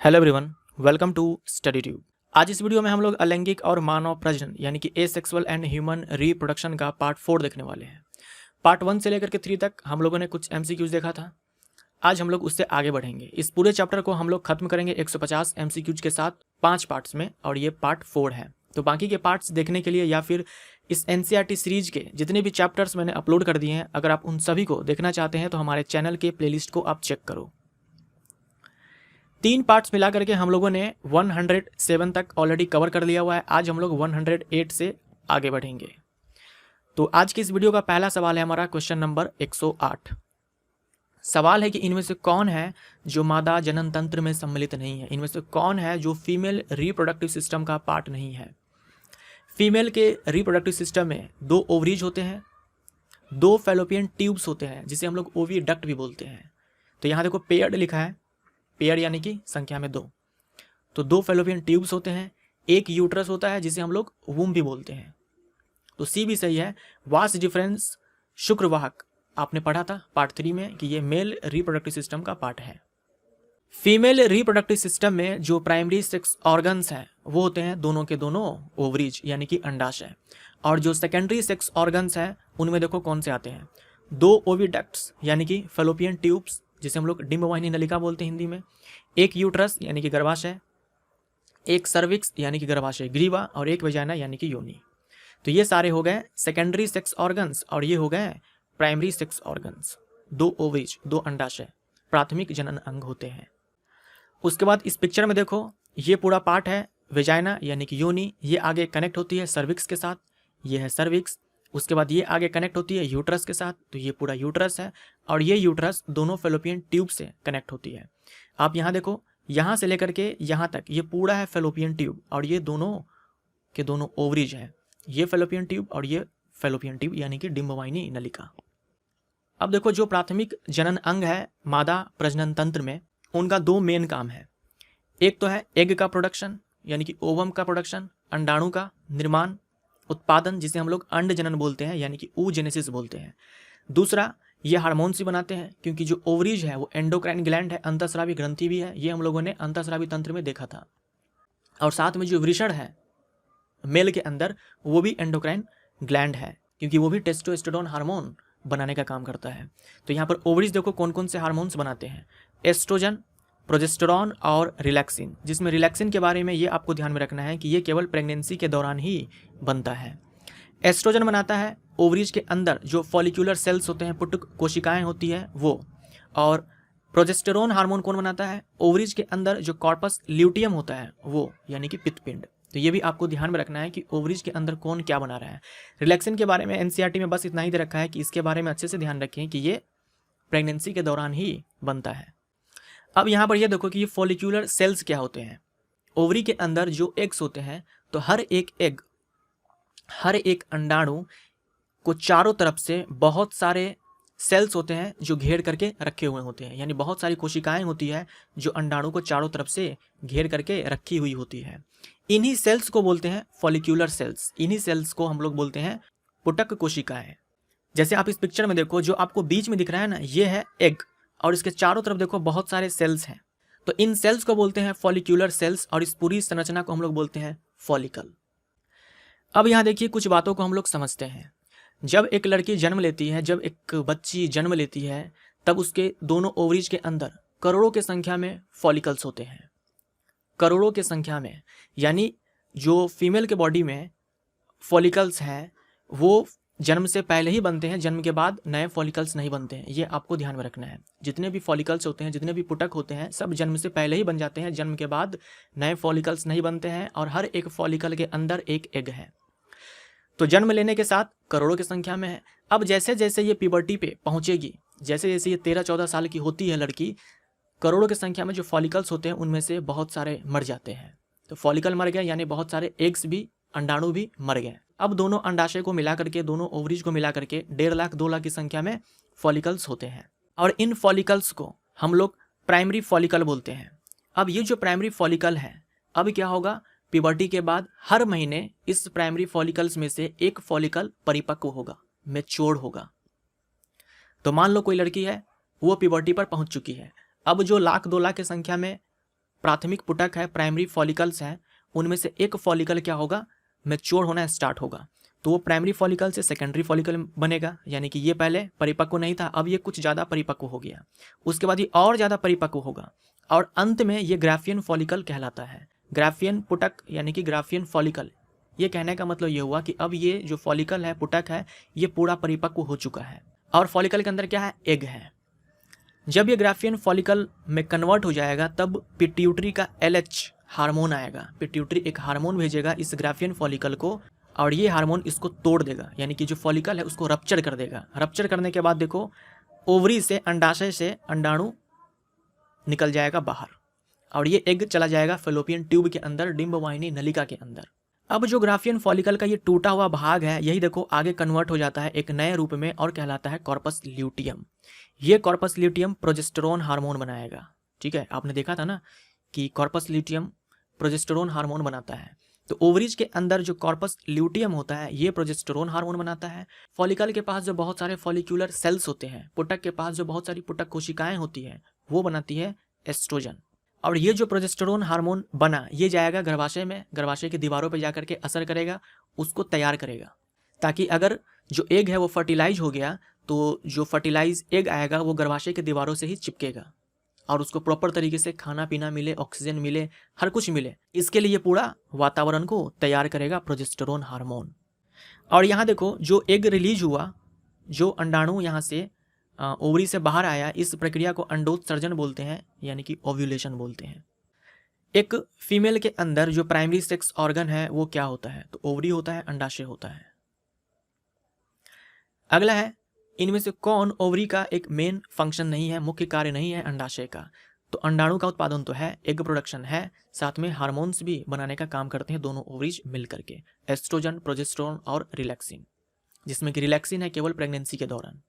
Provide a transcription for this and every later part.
Hello everyone, welcome to study tube. आज इस video में हम लोग अलैंगिक और मानव प्रजनन यानी कि एसेक्सुअल एंड ह्यूमन रिप्रोडक्शन का पार्ट 4 देखने वाले हैं। पार्ट 1 से लेकर के 3 तक हम लोगों ने कुछ एमसीक्यूज देखा था। आज हम लोग उससे आगे बढ़ेंगे। इस पूरे चैप्टर को हम लोग खत्म करेंगे 150 एमसीक्यूज के साथ 5 पार्ट्स में, और ये पार्ट 4 है। तो बाकी के पार्ट्स देखने के लिए या फिर इस एनसीईआरटी सीरीज के जितने भी चैप्टर्स मैंने अपलोड कर दिए हैं, अगर आप उन सभी को देखना चाहते हैं तो हमारे चैनल के प्लेलिस्ट को आप चेक करो। 3 पार्ट्स मिला करके हम लोगों ने 107 तक ऑलरेडी कवर कर लिया हुआ है। आज हम लोग 108 से आगे बढ़ेंगे। तो आज की इस वीडियो का पहला सवाल है हमारा क्वेश्चन नंबर 108। सवाल है कि इनमें से कौन है जो मादा जनन तंत्र में सम्मिलित नहीं है। इनमें से कौन है जो फीमेल रिप्रोडक्टिव सिस्टम का पार्ट नहीं है। फीमेल के रिप्रोडक्टिव सिस्टम में 2 ओवरीज होते हैं, 2 फैलोपियन ट्यूब्स होते हैं जिसे हम लोग ओविडक्ट भी बोलते हैं। तो यहाँ देखो पेयर्ड लिखा है, पेयर यानी कि संख्या में 2। तो 2 फैलोपियन ट्यूब्स होते हैं, एक यूट्रस होता है जिसे हम लोग वूम भी बोलते हैं। तो सी भी सही है। वास डिफरेंस शुक्रवाहक आपने पढ़ा था पार्ट 3 में कि ये मेल रिप्रोडक्टिव सिस्टम का पार्ट है। फीमेल रिप्रोडक्टिव सिस्टम में जो प्राइमरी सेक्स ऑर्गन्स हैं वो होते हैं दोनों के दोनों ओवरीज यानी कि अंडाशय, और जो सेकेंडरी सेक्स ऑर्गन्स हैं उनमें देखो कौन से आते हैं। 2 ओविडक्ट्स यानी कि फैलोपियन ट्यूब्स जिसे हम लोग डिंबवाहिनी नलिका बोलते हैं हिंदी में, एक यूट्रस यानी कि गर्भाशय, एक सर्विक्स यानी कि गर्भाशय ग्रीवा, और एक वेजाइना यानी कि योनि। तो ये सारे हो गए सेकेंडरी सेक्स ऑर्गन्स, और ये हो गए प्राइमरी सेक्स ऑर्गन्स। 2 ओवरीज 2 अंडाशय प्राथमिक जनन अंग होते हैं। उसके बाद इस पिक्चर में देखो ये पूरा पार्ट है वेजाइना यानी कि योनि। ये आगे कनेक्ट होती है सर्विक्स के साथ, ये है सर्विक्स। उसके बाद ये आगे कनेक्ट होती है यूट्रस के साथ, तो ये पूरा यूट्रस है, और ये यूट्रस दोनों फैलोपियन ट्यूब से कनेक्ट होती है। आप यहाँ देखो, यहाँ से लेकर के यहाँ तक ये पूरा है फैलोपियन ट्यूब, और ये दोनों के दोनों ओवरीज है। ये फैलोपियन ट्यूब और ये फैलोपियन ट्यूब यानी कि डिंबवाहिनी नलिका। अब देखो जो प्राथमिक जनन अंग है मादा प्रजनन तंत्र में, उनका 2 मेन काम है। एक तो है एग का प्रोडक्शन यानी कि ओवम का प्रोडक्शन, अंडाणु का निर्माण उत्पादन जिसे हम लोग अंड जनन बोलते हैं यानी कि oogenesis बोलते हैं। दूसरा ये हार्मोन्स ही बनाते हैं, क्योंकि जो ओवरीज है वो एंडोक्राइन ग्लैंड है, अंतःस्रावी ग्रंथि भी है। ये हम लोगों ने अंतःस्रावी तंत्र में देखा था। और साथ में जो वृषण है मेल के अंदर वो भी एंडोक्राइन ग्लैंड है, क्योंकि वो भी टेस्टोस्टेरोन हार्मोन बनाने का काम करता है। तो यहाँ पर ओवरीज देखो कौन कौन से हार्मोन्स बनाते हैं, एस्ट्रोजन, प्रोजेस्टेरॉन और रिलैक्सिन। जिसमें रिलैक्सिन के बारे में ये आपको ध्यान में रखना है कि ये केवल प्रेगनेंसी के दौरान ही बनता है। एस्ट्रोजन बनाता है ओवरीज के अंदर जो फॉलिक्यूलर सेल्स होते हैं, पुटुक कोशिकाएं होती है वो। और प्रोजेस्टेरॉन हार्मोन कौन बनाता है, ओवरीज के अंदर जो कॉर्पस ल्यूटियम होता है वो, यानी कि पित्तपिंड। तो ये भी आपको ध्यान में रखना है कि ओवरीज के अंदर कौन क्या बना रहा है। रिलैक्सिन के बारे में एनसीईआरटी में बस इतना ही दे रखा है कि इसके बारे में अच्छे से ध्यान रखें कि ये प्रेगनेंसी के दौरान ही बनता है। अब यहाँ पर ये देखो कि ये फॉलिक्यूलर सेल्स क्या होते हैं। ओवरी के अंदर जो एग्स होते हैं, तो हर एक एग, हर एक अंडाणु को चारों तरफ से बहुत सारे सेल्स होते हैं जो घेर करके रखे हुए होते हैं, यानी बहुत सारी कोशिकाएं होती है जो अंडाणु को चारों तरफ से घेर करके रखी हुई होती है। इन्हीं सेल्स को बोलते हैं फॉलिक्यूलर सेल्स। इन्हीं सेल्स को हम लोग बोलते हैं पुटक कोशिकाएं। जैसे आप इस पिक्चर में देखो, जो आपको बीच में दिख रहा है ना, ये है एग, और इसके चारों तरफ देखो बहुत सारे सेल्स हैं। तो इन सेल्स को बोलते हैं फॉलिक्यूलर सेल्स, और इस पूरी संरचना को हम लोग बोलते हैं फॉलिकल। अब यहाँ देखिए कुछ बातों को हम लोग समझते हैं। जब एक लड़की जन्म लेती है, जब एक बच्ची जन्म लेती है, तब उसके दोनों ओवरीज के अंदर करोड़ों के संख्या में फॉलिकल्स होते हैं, करोड़ों के संख्या में। यानी जो फीमेल के बॉडी में फॉलिकल्स हैं वो जन्म से पहले ही बनते हैं, जन्म के बाद नए फॉलिकल्स नहीं बनते हैं। ये आपको ध्यान में रखना है। जितने भी फॉलिकल्स होते हैं, जितने भी पुटक होते हैं, सब जन्म से पहले ही बन जाते हैं, जन्म के बाद नए फॉलिकल्स नहीं बनते हैं। और हर एक फॉलिकल के अंदर एक एग है। तो जन्म लेने के साथ करोड़ों की संख्या में है। अब जैसे जैसे ये प्यूबर्टी पे पहुंचेगी, जैसे जैसे ये 13-14 साल की होती है लड़की, करोड़ों की संख्या में जो फॉलिकल्स होते हैं उनमें से बहुत सारे मर जाते हैं। तो फॉलिकल मर गए यानी बहुत सारे एग्स भी, अंडाणु भी मर गए। अब दोनों अंडाशय को मिला करके, दोनों ओवरीज को मिला करके 1.5 लाख 2 लाख की संख्या में फॉलिकल्स होते हैं, और इन फॉलिकल्स को हम लोग प्राइमरी फॉलिकल बोलते हैं। अब ये जो प्राइमरी फॉलिकल है, अब क्या होगा, प्यूबर्टी के बाद हर महीने इस प्राइमरी फॉलिकल्स में से एक फॉलिकल परिपक्व होगा, मैच्योर होगा। तो मान लो कोई लड़की है, वो प्यूबर्टी पर पहुंच चुकी है। अब जो 1 लाख 2 लाख की संख्या में प्राथमिक पुटक है, प्राइमरी फॉलिकल्स हैं, उनमें से एक फॉलिकल क्या होगा, मैच्योर होना स्टार्ट होगा, तो वो प्राइमरी फॉलिकल से सेकेंडरी फॉलिकल बनेगा, यानी कि ये पहले परिपक्व नहीं था, अब ये कुछ ज़्यादा परिपक्व हो गया, उसके बाद ये और ज़्यादा परिपक्व होगा, और अंत में ये ग्राफियन फॉलिकल कहलाता है। ग्राफियन पुटक यानी कि ग्राफियन फॉलिकल, ये कहने का मतलब ये हुआ कि अब ये जो फॉलिकल है, पुटक है, ये पूरा परिपक्व हो चुका है, और फॉलिकल के अंदर क्या है, एग है। जब ये ग्राफियन फॉलिकल में कन्वर्ट हो जाएगा तब पिट्यूटरी का LH हार्मोन आएगा। पिट्यूटरी एक हार्मोन भेजेगा इस ग्राफियन फॉलिकल को, और ये हार्मोन इसको तोड़ देगा, यानी कि जो फॉलिकल है उसको रप्चर कर देगा। रप्चर करने के बाद देखो ओवरी से, अंडाशय से अंडाणु निकल जाएगा बाहर, और ये एग चला जाएगा फेलोपियन ट्यूब के अंदर, डिंबवाहिनी नलिका के अंदर। अब जो ग्राफियन फॉलिकल का ये टूटा हुआ भाग है, यही देखो आगे कन्वर्ट हो जाता है एक नए रूप में और कहलाता है कॉर्पस ल्यूटियम। ये कॉर्पस ल्यूटियम प्रोजेस्टेरोन हार्मोन बनाएगा। ठीक है, आपने देखा था ना कि कॉर्पस ल्यूटियम प्रोजेस्टेरोन हार्मोन बनाता है। तो ओवरीज के अंदर जो कॉर्पस ल्यूटियम होता है ये प्रोजेस्टेरोन हार्मोन बनाता है। फॉलिकल के पास जो बहुत सारे फॉलिक्यूलर सेल्स होते हैं, पुटक के पास जो बहुत सारी पुटक कोशिकाएं होती हैं, वो बनाती है एस्ट्रोजन। और ये जो प्रोजेस्टेरोन हार्मोन बना, ये जाएगा गर्भाशय में, गर्भाशय की दीवारों पर जाकर के असर करेगा, उसको तैयार करेगा, ताकि अगर जो एग है वो फर्टिलाइज हो गया तो जो फर्टिलाइज एग आएगा वो गर्भाशय की दीवारों से ही चिपकेगा, और उसको प्रॉपर तरीके से खाना पीना मिले, ऑक्सीजन मिले, हर कुछ मिले। इसके लिए पूरा वातावरण को तैयार करेगा प्रोजेस्टेरोन हार्मोन। और यहाँ देखो जो एग रिलीज हुआ, जो अंडाणु यहाँ से ओवरी से बाहर आया, इस प्रक्रिया को अंडोत्सर्जन बोलते हैं, यानी कि ओव्यूलेशन बोलते हैं। एक फीमेल के अंदर जो प्राइमरी सेक्स ऑर्गन है वो क्या होता है, तो ओवरी होता है, अंडाशय होता है। अगला है, इनमें से कौन ओवरी का एक मेन फंक्शन नहीं है, मुख्य कार्य नहीं है अंडाशय का, तो अंडाणु का उत्पादन तो है, एग प्रोडक्शन है, साथ में हार्मोन्स भी बनाने का काम करते हैं दोनों ओवरीज मिल करके, एस्ट्रोजन, प्रोजेस्टेरोन और रिलैक्सिन, जिसमें कि रिलैक्सिन है केवल प्रेगनेंसी के दौरान।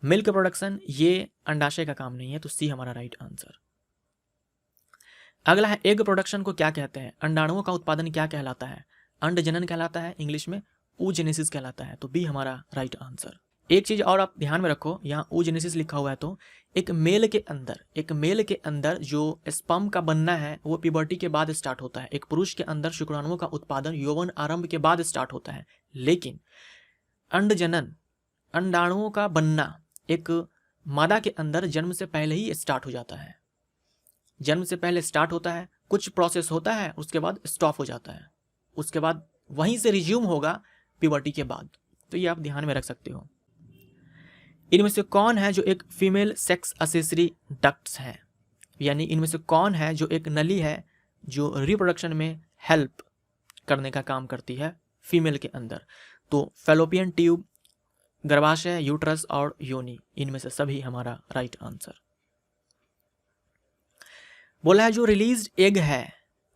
मिल्क प्रोडक्शन ये अंडाशय का काम नहीं है, तो सी हमारा राइट आंसर। अगला है, एग प्रोडक्शन को क्या कहते हैं, अंडाणुओं का उत्पादन क्या कहलाता है, अंडजनन कहलाता है, इंग्लिश में oogenesis कहलाता है, तो बी हमारा राइट आंसर। एक चीज और आप ध्यान में रखो, यहाँ oogenesis लिखा हुआ है, तो एक मेल के अंदर जो स्पर्म का बनना है वो प्यूबर्टी के बाद स्टार्ट होता है। एक पुरुष के अंदर शुक्राणुओं का उत्पादन यौवन आरंभ के बाद स्टार्ट होता है, लेकिन अंडजनन, अंडाणुओं का बनना एक मादा के अंदर जन्म से पहले ही स्टार्ट हो जाता है। जन्म से पहले स्टार्ट होता है, कुछ प्रोसेस होता है, उसके बाद स्टॉप हो जाता है, उसके बाद वहीं से रिज्यूम होगा प्यूबर्टी के बाद। तो ये आप ध्यान में रख सकते हो। इनमें से कौन है जो एक फीमेल सेक्स असेसरी डक्ट्स है, यानी इनमें से कौन है जो एक नली है जो रिप्रोडक्शन में हेल्प करने का काम करती है फीमेल के अंदर, तो फैलोपियन ट्यूब, गर्भाशय, यूट्रस और योनि, इनमें से सभी हमारा राइट आंसर। बोला है जो रिलीज्ड एग है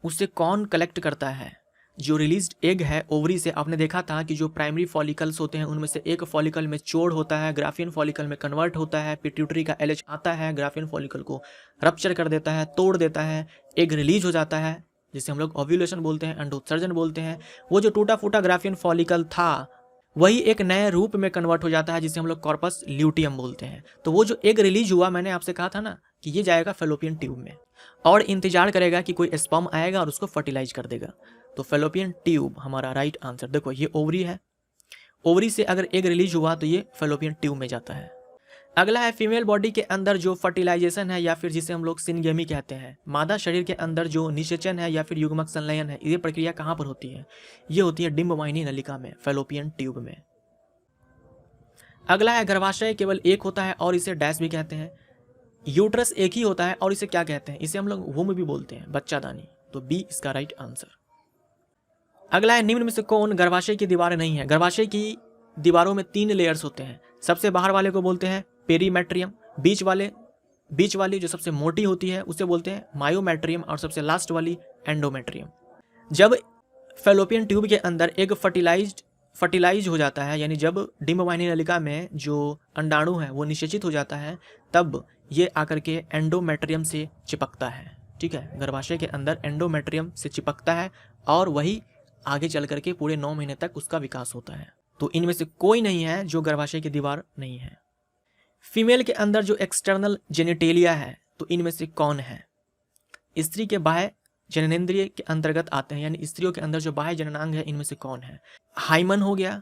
उसे कौन कलेक्ट करता है, जो रिलीज्ड एग है ओवरी से, आपने देखा था कि जो प्राइमरी फॉलिकल्स होते हैं उनमें से एक फॉलिकल मैच्योर होता है, ग्राफियन फॉलिकल में कन्वर्ट होता है, पिट्यूटरी का LH आता है, ग्राफियन फॉलिकल को रप्चर कर देता है, तोड़ देता है, एग रिलीज हो जाता है, जिसे हम लोग ओव्यूलेशन बोलते हैं, अंडोत्सर्जन बोलते हैं। वो जो टूटा फूटा ग्राफियन फॉलिकल था वही एक नए रूप में कन्वर्ट हो जाता है, जिसे हम लोग कॉर्पस ल्यूटियम बोलते हैं। तो वो जो एग रिलीज हुआ, मैंने आपसे कहा था ना कि ये जाएगा फैलोपियन ट्यूब में और इंतजार करेगा कि कोई स्पर्म आएगा और उसको फर्टिलाइज कर देगा, तो फैलोपियन ट्यूब हमारा राइट आंसर। देखो ये ओवरी है, ओवरी से अगर एग रिलीज हुआ तो ये फैलोपियन ट्यूब में जाता है। अगला है, फीमेल बॉडी के अंदर जो फर्टिलाइजेशन है या फिर जिसे हम लोग सिनगेमी कहते हैं, मादा शरीर के अंदर जो निषेचन है या फिर युग्मक संलयन है, ये प्रक्रिया कहाँ पर होती है, ये होती है डिंबवाहिनी नलिका में, फैलोपियन ट्यूब में। अगला है, गर्भाशय केवल एक होता है और इसे डैश भी कहते हैं, यूट्रस एक ही होता है और इसे क्या कहते हैं, इसे हम लोग वुम भी बोलते हैं, बच्चादानी, तो बी इसका राइट आंसर। अगला है, निम्न में से कौन गर्भाशय की दीवारें नहीं है, गर्भाशय की दीवारों में 3 लेयर्स होते हैं, सबसे बाहर वाले को बोलते हैं पेरीमेट्रियम, बीच वाली जो सबसे मोटी होती है उसे बोलते हैं मायोमेट्रियम, और सबसे लास्ट वाली एंडोमेट्रियम। जब फैलोपियन ट्यूब के अंदर एग फर्टिलाइज हो जाता है, यानी जब डिंबवाहिनी नलिका में जो अंडाणु है वो निषेचित हो जाता है, तब ये आकर के एंडोमेट्रियम से चिपकता है। ठीक है, गर्भाशय के अंदर एंडोमेट्रियम से चिपकता है और वही आगे चल करके पूरे 9 महीने तक उसका विकास होता है। तो इनमें से कोई नहीं है जो गर्भाशय की दीवार नहीं है। फीमेल के अंदर जो एक्सटर्नल जेनिटेलिया है, तो इनमें से कौन है, स्त्री के बाह्य जननेंद्रिय के अंतर्गत आते हैं, यानी स्त्रियों के अंदर जो बाह्य जननांग है इनमें से कौन है? हाइमन हो गया,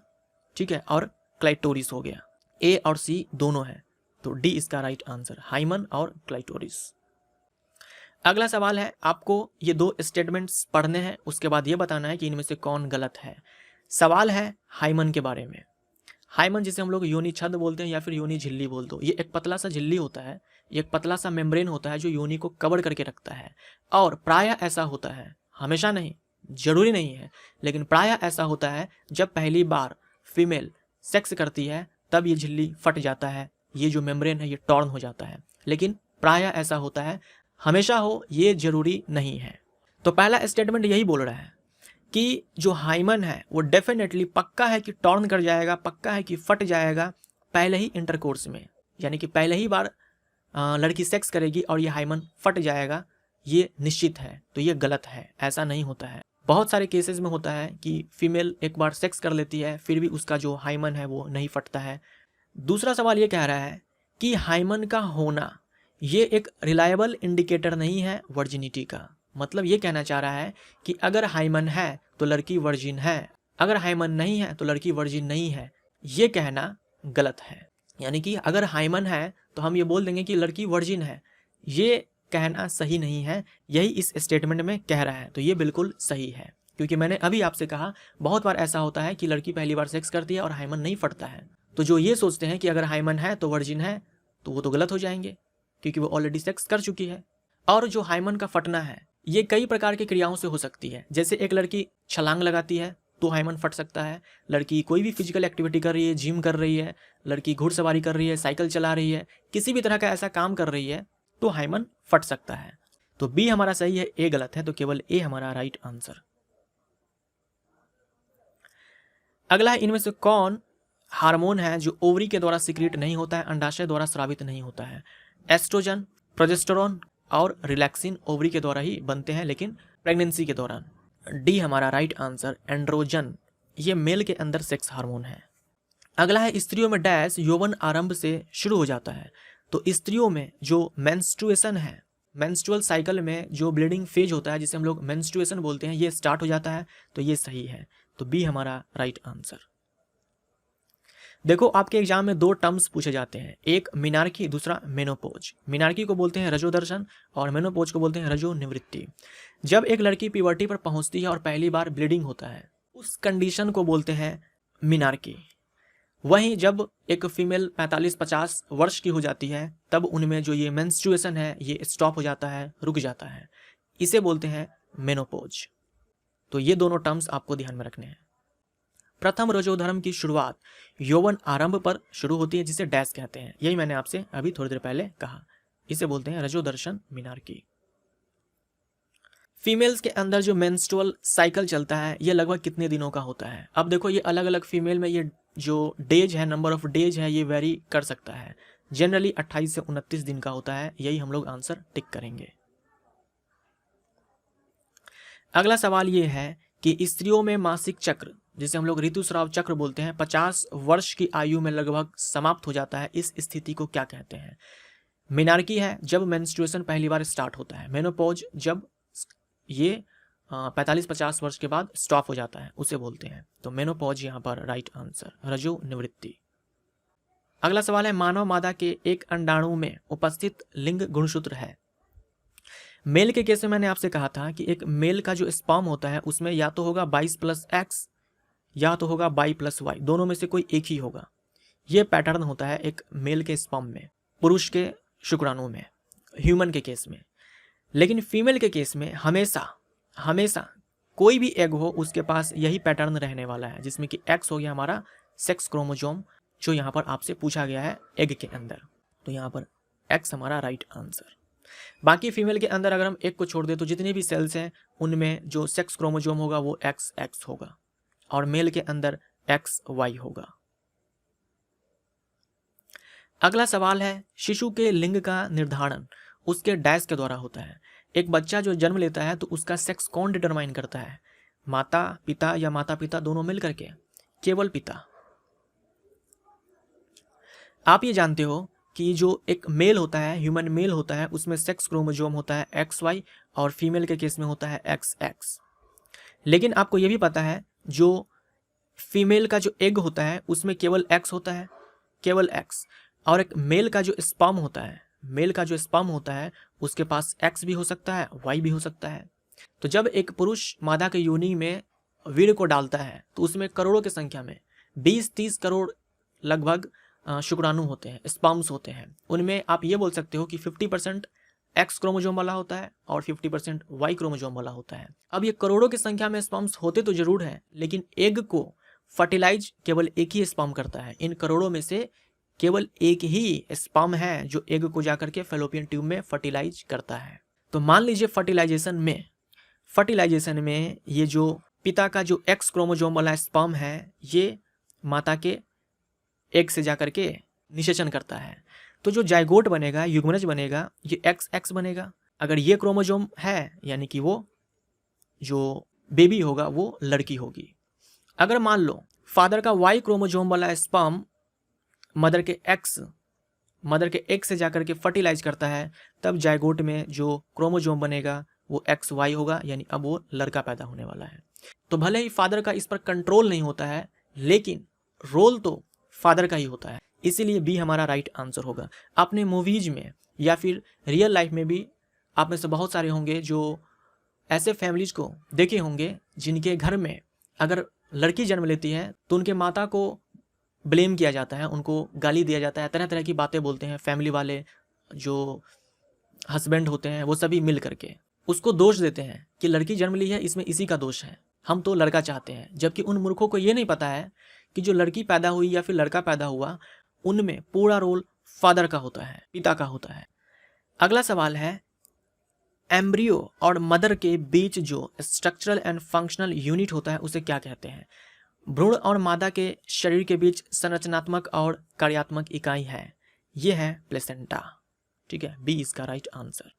ठीक है, और क्लाइटोरिस हो गया। ए और सी दोनों है, तो डी इसका राइट आंसर, हाइमन और क्लाइटोरिस। अगला सवाल है, आपको ये दो स्टेटमेंट्स पढ़ने हैं, उसके बाद ये बताना है कि इनमें से कौन गलत है। सवाल है हाइमन के बारे में। हाइमन जिसे हम लोग योनि छद्म बोलते हैं या फिर योनि झिल्ली बोलते हो, ये एक पतला सा झिल्ली होता है, ये एक पतला सा मेम्ब्रेन होता है जो योनि को कवर करके रखता है। और प्रायः ऐसा होता है, हमेशा नहीं, जरूरी नहीं है, लेकिन प्रायः ऐसा होता है जब पहली बार फीमेल सेक्स करती है तब ये झिल्ली फट जाता है, ये जो मेम्ब्रेन है ये टॉर्न हो जाता है, लेकिन प्रायः ऐसा होता है, हमेशा हो ये जरूरी नहीं है। तो पहला स्टेटमेंट यही बोल रहा है कि जो हाइमन है वो डेफिनेटली पक्का है कि टॉर्न कर जाएगा, पक्का है कि फट जाएगा पहले ही इंटरकोर्स में, यानी कि पहले ही बार लड़की सेक्स करेगी और ये हाइमन फट जाएगा, ये निश्चित है। तो ये गलत है, ऐसा नहीं होता है। बहुत सारे केसेस में होता है कि फीमेल एक बार सेक्स कर लेती है फिर भी उसका जो हाइमन है वो नहीं फटता है। दूसरा सवाल ये कह रहा है कि हाइमन का होना ये एक रिलायबल इंडिकेटर नहीं है वर्जिनिटी का। मतलब ये कहना चाह रहा है कि अगर हाइमन है तो लड़की वर्जिन है, अगर हाइमन नहीं है तो लड़की वर्जिन नहीं है, ये कहना गलत है। यानी कि अगर हाइमन है तो हम ये बोल देंगे कि लड़की वर्जिन है, ये कहना सही नहीं है, यही इस स्टेटमेंट में कह रहा है। तो ये बिल्कुल सही है, क्योंकि मैंने अभी आपसे कहा बहुत बार ऐसा होता है कि लड़की पहली बार सेक्स करती है और हाइमन नहीं फटता है। तो जो ये सोचते हैं कि अगर हाइमन है तो वर्जिन है, तो वो तो गलत हो जाएंगे, क्योंकि वो ऑलरेडी सेक्स कर चुकी है। और जो हाइमन का फटना है ये कई प्रकार की क्रियाओं से हो सकती है। जैसे एक लड़की छलांग लगाती है तो हाइमन फट सकता है, लड़की कोई भी फिजिकल एक्टिविटी कर रही है, जिम कर रही है, लड़की घुड़सवारी कर रही है, साइकिल चला रही है, किसी भी तरह का ऐसा काम कर रही है तो हाइमन फट सकता है। तो बी हमारा सही है, ए गलत है, तो केवल ए हमारा राइट आंसर। अगला है, इनमें से कौन हार्मोन है जो ओवरी के द्वारा सीक्रेट नहीं होता है, अंडाशय द्वारा स्रावित नहीं होता है? एस्ट्रोजन, प्रोजेस्टेरोन और रिलैक्सिन ओवरी के द्वारा ही बनते हैं, लेकिन प्रेगनेंसी के दौरान। डी हमारा राइट आंसर, एंड्रोजन, ये मेल के अंदर सेक्स हार्मोन है। अगला है, स्त्रियों में डैश यौवन आरंभ से शुरू हो जाता है। तो स्त्रियों में जो मेंस्ट्रुएशन है, मेंस्ट्रुअल साइकिल में जो ब्लीडिंग फेज होता है जिसे हम लोग मेंस्ट्रुएशन बोलते हैं, ये स्टार्ट हो जाता है, तो ये सही है। तो बी हमारा राइट आंसर। देखो आपके एग्जाम में दो टर्म्स पूछे जाते हैं, एक मिनार्की, दूसरा मेनोपोज। मिनार्की को बोलते हैं रजोदर्शन और मेनोपोज को बोलते हैं रजो निवृत्ति। जब एक लड़की प्यूबर्टी पर पहुंचती है और पहली बार ब्लीडिंग होता है, उस कंडीशन को बोलते हैं मिनार्की। वहीं जब एक फीमेल 45-50 वर्ष की हो जाती है तब उनमें जो ये मेंस्ट्रुएशन है ये स्टॉप हो जाता है, रुक जाता है, इसे बोलते हैं मेनोपोज। तो ये दोनों टर्म्स आपको ध्यान में रखने हैं। प्रथम रजोधर्म की शुरुआत यौवन आरंभ पर शुरू होती है, जिसे डैश कहते हैं। यही मैंने आपसे अभी थोड़ी देर पहले कहा, इसे बोलते हैं रजोदर्शन मिनार्की। फीमेल्स के अंदर जो मेंस्ट्रुअल साइकिल चलता है ये लगभग कितने दिनों का होता है? अब देखो ये अलग अलग फीमेल में ये जो डेज है, नंबर ऑफ डेज है, ये वेरी कर सकता है। जनरली 28 से 29 दिन का होता है, यही हम लोग आंसर टिक करेंगे। अगला सवाल ये है कि स्त्रियों में मासिक चक्र, जिसे हम लोग ऋतुस्राव चक्र बोलते हैं, 50 वर्ष की आयु में लगभग समाप्त हो जाता है, इस स्थिति को क्या कहते हैं? मिनार्की है जब मेंस्ट्रुएशन पहली बार स्टार्ट होता है, मेनोपॉज जब ये 45-50 वर्ष के बाद स्टॉप हो जाता है, उसे बोलते हैं। तो मेनोपॉज यहाँ पर राइट आंसर, रजो निवृत्ति। अगला सवाल है, मानव मादा के एक अंडाणु में उपस्थित लिंग गुणसूत्र है। मेल के केस में मैंने आपसे कहा था कि एक मेल का जो स्पर्म होता है उसमें या तो होगा 22+X या तो होगा Y+Y, दोनों में से कोई एक ही होगा। ये पैटर्न होता है एक मेल के स्पर्म में, पुरुष के शुक्राणु में, ह्यूमन के केस में। लेकिन फीमेल के केस में हमेशा कोई भी एग हो उसके पास यही पैटर्न रहने वाला है, जिसमें कि X हो गया हमारा सेक्स क्रोमोसोम, जो यहाँ पर आपसे पूछा गया है एग के अंदर। तो यहाँ पर X हमारा राइट आंसर। बाकी फीमेल के अंदर अगर हम एक को छोड़ दें तो जितने भी सेल्स हैं उनमें जो सेक्स क्रोमोसोम होगा वो XX होगा और मेल के अंदर XY होगा। अगला सवाल है, शिशु के लिंग का निर्धारण उसके डैश के द्वारा होता है। एक बच्चा जो जन्म लेता है तो उसका सेक्स कौन डिटरमाइन करता है? माता पिता या माता पिता दोनों मिलकर के? केवल पिता। आप ये जानते हो कि जो एक मेल होता है, ह्यूमन मेल होता है, उसमें सेक्स क्रोमोसोम होता है XY और फीमेल के केस में होता है XX। लेकिन आपको ये भी पता है जो फीमेल का जो एग होता है उसमें केवल X होता है, केवल X, और एक मेल का जो स्पर्म होता है, मेल का जो स्पर्म होता है उसके पास X भी हो सकता है, Y भी हो सकता है। तो जब एक पुरुष मादा के योनि में वीर्य को डालता है तो उसमें करोड़ों की संख्या में 20-30 करोड़ लगभग शुक्राणु होते हैं, स्पर्म्स होते हैं। उनमें आप ये बोल सकते हो कि 50% X क्रोमोसोम वाला होता है और 50% Y क्रोमोसोम वाला होता है। अब ये करोड़ों की संख्या में स्पर्म्स होते तो जरूर हैं, लेकिन एग को फर्टिलाइज केवल एक ही स्पर्म करता है। इन करोड़ों में से केवल एक ही स्पर्म है जो एग को जाकर के फैलोपियन ट्यूब में फर्टिलाइज करता है। तो मान लीजिए फर्टिलाइजेशन में ये जो पिता का जो X क्रोमोसोम वाला स्पर्म है ये माता के एग से जाकर के निषेचन करता है, तो जो जाइगोट बनेगा, युग्मनज बनेगा, ये XX बनेगा। अगर ये क्रोमोसोम है यानी कि वो जो बेबी होगा वो लड़की होगी। अगर मान लो फादर का Y क्रोमोसोम वाला स्पर्म मदर के एग से जाकर के फर्टिलाइज करता है, तब जाइगोट में जो क्रोमोसोम बनेगा वो XY होगा, यानी अब वो लड़का पैदा होने वाला है। तो भले ही फादर का इस पर कंट्रोल नहीं होता है, लेकिन रोल तो फादर का ही होता है, इसीलिए बी हमारा राइट आंसर होगा। आपने मूवीज में या फिर रियल लाइफ में भी आप में से बहुत सारे होंगे जो ऐसे फैमिलीज को देखे होंगे जिनके घर में अगर लड़की जन्म लेती है तो उनके माता को ब्लेम किया जाता है, उनको गाली दिया जाता है, तरह तरह की बातें बोलते हैं। फैमिली वाले जो हस्बैंड होते हैं वो सभी मिल करके उसको दोष देते हैं कि लड़की जन्म ली है, इसमें इसी का दोष है, हम तो लड़का चाहते हैं। जबकि उन मूर्खों को ये नहीं पता है कि जो लड़की पैदा हुई या फिर लड़का पैदा हुआ उनमें पूरा रोल फादर का होता है, पिता का होता है। अगला सवाल है, एम्ब्रियो और मदर के बीच जो स्ट्रक्चरल एंड फंक्शनल यूनिट होता है उसे क्या कहते हैं? भ्रूण और मादा के शरीर के बीच संरचनात्मक और कार्यात्मक इकाई है, ये है प्लेसेंटा। ठीक है, बी इसका राइट आंसर।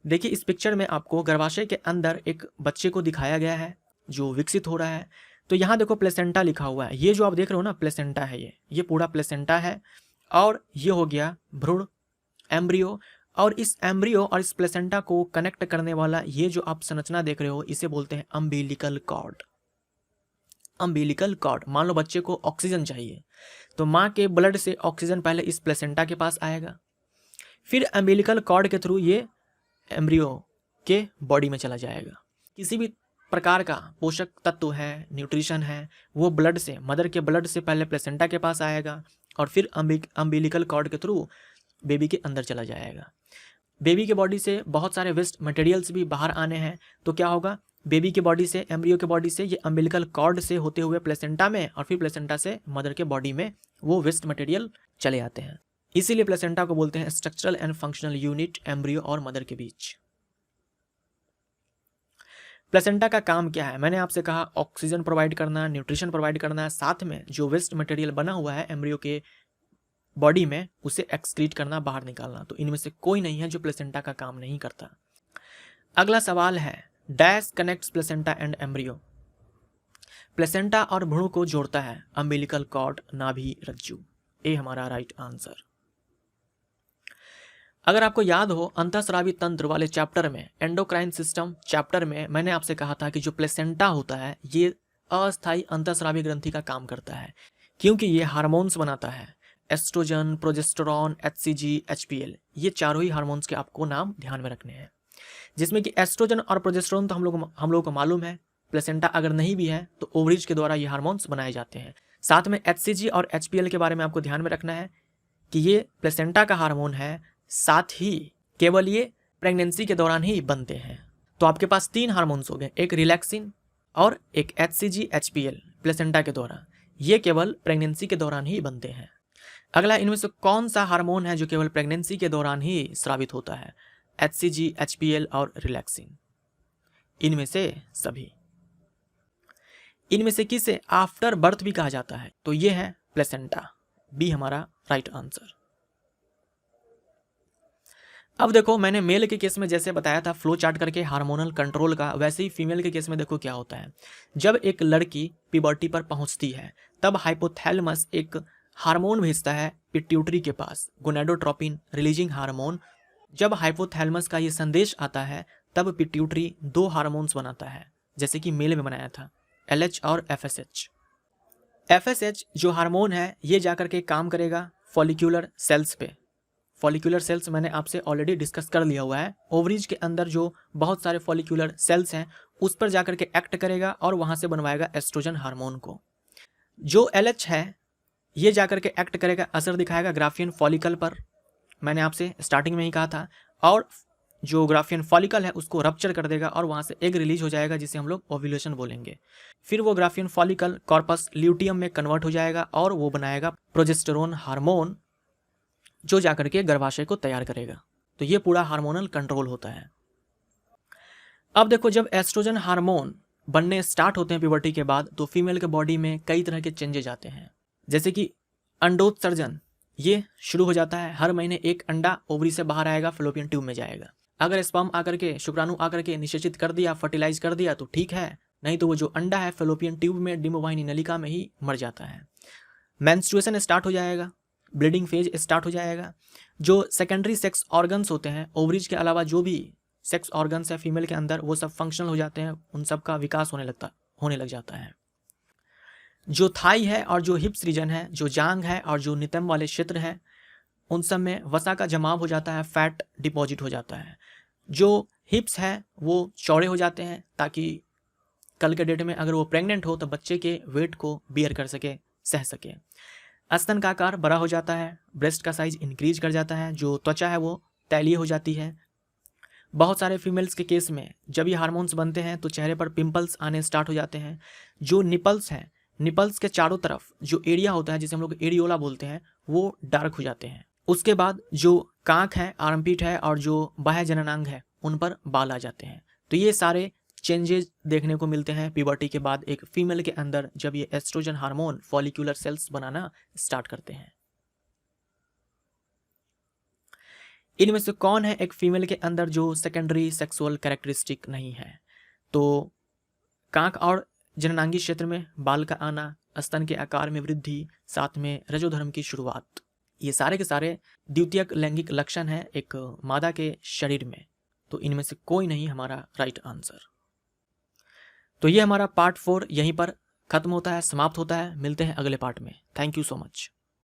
देखिए इस पिक्चर में आपको गर्भाशय के अंदर एक बच्चे को दिखाया गया है जो विकसित हो रहा है। तो यहाँ देखो प्लेसेंटा लिखा हुआ है, ये जो आप देख रहे हो ना प्लेसेंटा है, ये पूरा प्लेसेंटा है। और ये हो गया भ्रूण, एम्ब्रियो, और इस एम्ब्रियो और इस प्लेसेंटा को कनेक्ट करने वाला ये जो आप संरचना देख रहे हो इसे बोलते हैं अम्बिलिकल कॉर्ड। अम्बिलिकल कॉर्ड, मान लो बच्चे को ऑक्सीजन चाहिए तो माँ के ब्लड से ऑक्सीजन पहले इस प्लेसेंटा के पास आएगा, फिर अम्बिलिकल कॉर्ड के थ्रू ये एम्ब्रियो के बॉडी में चला जाएगा। किसी भी प्रकार का पोषक तत्व है, न्यूट्रिशन है, वो ब्लड से, मदर के ब्लड से पहले प्लेसेंटा के पास आएगा और फिर अम्बिलिकल कॉर्ड के थ्रू बेबी के अंदर चला जाएगा। बेबी के बॉडी से बहुत सारे वेस्ट मटेरियल्स भी बाहर आने हैं, तो क्या होगा, बेबी के बॉडी से, एम्ब्रियो के बॉडी से ये अम्बिलिकल कॉर्ड से होते हुए प्लेसेंटा में और फिर प्लेसेंटा से मदर के बॉडी में वो वेस्ट मटेरियल चले आते हैं। इसीलिए प्लेसेंटा को बोलते हैं structural and functional unit embryo और मदर के बीच। प्लेसेंटा का काम क्या है? मैंने आपसे कहा ऑक्सीजन प्रोवाइड करना, न्यूट्रिशन प्रोवाइड करना, साथ में जो वेस्ट मटेरियल बना हुआ है एम्ब्रियो के बॉडी में उसे एक्सक्रीट करना, बाहर निकालना। तो इनमें से कोई नहीं है जो प्लेसेंटा का काम नहीं करता। अगला सवाल है, dash connects placenta and embryo. Placenta और भ्रूण को जोड़ता है अम्बिलिकल कॉर्ड, नाभि रज्जु। ए हमारा राइट आंसर। अगर आपको याद हो अंतःस्रावी तंत्र वाले चैप्टर में, एंडोक्राइन सिस्टम चैप्टर में, मैंने आपसे कहा था कि जो प्लेसेंटा होता है ये अस्थायी अंतःस्रावी ग्रंथि का काम करता है, क्योंकि ये हार्मोन्स बनाता है, एस्ट्रोजन, प्रोजेस्टेरॉन, HCG, HPL, ये चारों ही हार्मोन्स के आपको नाम ध्यान में रखने हैं। जिसमें कि एस्ट्रोजन और प्रोजेस्टेरॉन तो हम लोगों को मालूम है, प्लेसेंटा अगर नहीं भी है तो ओवरीज के द्वारा ये हार्मोन्स बनाए जाते हैं। साथ में HCG और HPL के बारे में आपको ध्यान में रखना है कि ये प्लेसेंटा का हार्मोन है, साथ ही केवल ये प्रेगनेंसी के दौरान ही बनते हैं। तो आपके पास 3 हार्मोन्स हो गए, एक रिलैक्सिन और एक HCG, HPL प्लेसेंटा के द्वारा, ये केवल प्रेगनेंसी के दौरान ही बनते हैं। अगला, इनमें से कौन सा हार्मोन है जो केवल प्रेगनेंसी के दौरान ही स्रावित होता है? HCG, HPL और रिलैक्सिन, इनमें से सभी। इनमें से किसे आफ्टर बर्थ भी कहा जाता है? तो ये है प्लेसेंटा। बी हमारा राइट आंसर। अब देखो, मैंने मेल के केस में जैसे बताया था फ्लो चार्ट करके हार्मोनल कंट्रोल का, वैसे ही फीमेल के केस में देखो क्या होता है। जब एक लड़की प्यूबर्टी पर पहुंचती है तब हाइपोथैलेमस एक हार्मोन भेजता है पिट्यूटरी के पास गोनाडोट्रोपिन रिलीजिंग हार्मोन, जब हाइपोथैलेमस का ये संदेश आता है तब पिट्यूटरी दो हार्मोन्स बनाता है, जैसे कि मेल में बनाया था, LH और FSH। FSH जो हार्मोन है ये जाकर के काम करेगा फॉलिक्यूलर सेल्स पे। फॉलिक्यूलर सेल्स मैंने आपसे ऑलरेडी डिस्कस कर लिया हुआ है। ओवरीज के अंदर जो बहुत सारे फॉलिक्यूलर सेल्स हैं उस पर जाकर के एक्ट करेगा और वहाँ से बनवाएगा एस्ट्रोजन हार्मोन को। जो LH है ये जाकर के एक्ट करेगा, असर दिखाएगा ग्राफियन फॉलिकल पर, मैंने आपसे स्टार्टिंग में ही कहा था, और जो ग्राफियन फॉलिकल है उसको रप्चर कर देगा और वहाँ से एग रिलीज हो जाएगा जिसे हम लोग ओव्यूलेशन बोलेंगे। फिर वो ग्राफियन फॉलिकल कॉर्पस ल्यूटियम में कन्वर्ट हो जाएगा और वो बनाएगा प्रोजेस्टेरोन हार्मोन जो जाकर के गर्भाशय को तैयार करेगा। तो ये पूरा हार्मोनल कंट्रोल होता है। अब देखो, जब एस्ट्रोजन हार्मोन बनने स्टार्ट होते हैं प्यूबर्टी के बाद तो फीमेल के बॉडी में कई तरह के चेंजेज आते हैं, जैसे कि अंडोत्सर्जन ये शुरू हो जाता है। हर महीने एक अंडा ओवरी से बाहर आएगा, फैलोपियन ट्यूब में जाएगा। अगर स्पर्म आकर के, शुक्राणु आकर के निषेचित कर दिया, फर्टिलाइज कर दिया तो ठीक है, नहीं तो वो जो अंडा है फैलोपियन ट्यूब में डिम्बवाहिनी नलिका में ही मर जाता है। मेंस्ट्रुएशन स्टार्ट हो जाएगा, ब्लीडिंग फेज स्टार्ट हो जाएगा। जो सेकेंडरी सेक्स ऑर्गन्स होते हैं, ओवरीज के अलावा जो भी सेक्स ऑर्गन्स है फीमेल के अंदर, वो सब फंक्शनल हो जाते हैं, उन सब का विकास होने लग जाता है। जो थाई है और जो हिप्स रीजन है, जो जांग है और जो नितंब वाले क्षेत्र है, उन सब में वसा का जमाव हो जाता है, फैट डिपॉजिट हो जाता है। जो हिप्स है वो चौड़े हो जाते हैं ताकि कल के डेट में अगर वो प्रेग्नेंट हो तो बच्चे के वेट को बियर कर सके, सह सके। स्तन का आकार बड़ा हो जाता है, ब्रेस्ट का साइज इंक्रीज कर जाता है, जो त्वचा है वो तैलीय हो जाती है। बहुत सारे फीमेल्स के केस में जब ये हार्मोन्स बनते हैं तो चेहरे पर पिंपल्स आने स्टार्ट हो जाते हैं। जो निपल्स हैं, निपल्स के चारों तरफ जो एरिया होता है जिसे हम लोग एरियोला बोलते हैं, वो डार्क हो जाते हैं। उसके बाद जो कांख है, आर्मपीट है और जो बाह्य जननांग है उन पर बाल आ जाते हैं। तो ये सारे चेंजेस देखने को मिलते हैं प्यूबर्टी के बाद एक फीमेल के अंदर जब ये एस्ट्रोजन हार्मोन फॉलिक्यूलर सेल्स बनाना स्टार्ट करते हैं। इनमें से कौन है एक फीमेल के अंदर जो सेकेंडरी सेक्सुअल कैरेक्टरिस्टिक नहीं है? तो कांख और जननांगी क्षेत्र में बाल का आना, स्तन के आकार में वृद्धि, साथ में रजोधर्म की शुरुआत, ये सारे के सारे द्वितीयक लैंगिक लक्षण हैं एक मादा के शरीर में। तो इनमें से कोई नहीं हमारा राइट आंसर। तो ये हमारा पार्ट 4 यहीं पर खत्म होता है, समाप्त होता है। मिलते हैं अगले पार्ट में। Thank you so much.